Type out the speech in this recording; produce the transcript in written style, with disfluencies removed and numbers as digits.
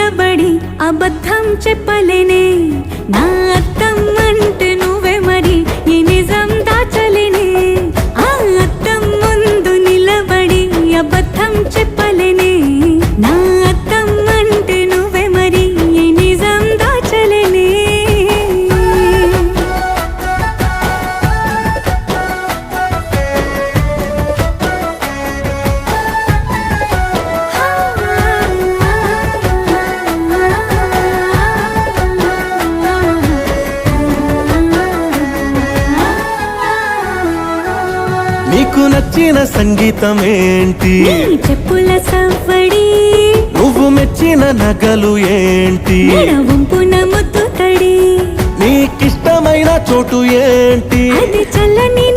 నిలబడి అబద్ధం చెప్పలేనే నా అద్దం అంటే నువ్వే మరి ఈ నిజం దాచలేనే ఆ అద్దం ముందు నిలబడి అబద్ధం చెప్పలేనే నా అద్దం అంటే నువ్వే మరి ఈ నిజం దాచలేనే నీకు నచ్చిన సంగీతం ఏంటి నీ చెప్పుల సవ్వడి నువ్వు మెచ్చిన నగలు ఏంటి వంపున ముద్దు తడి నీకిష్టమైన చోటు ఏంటి అది చల్లని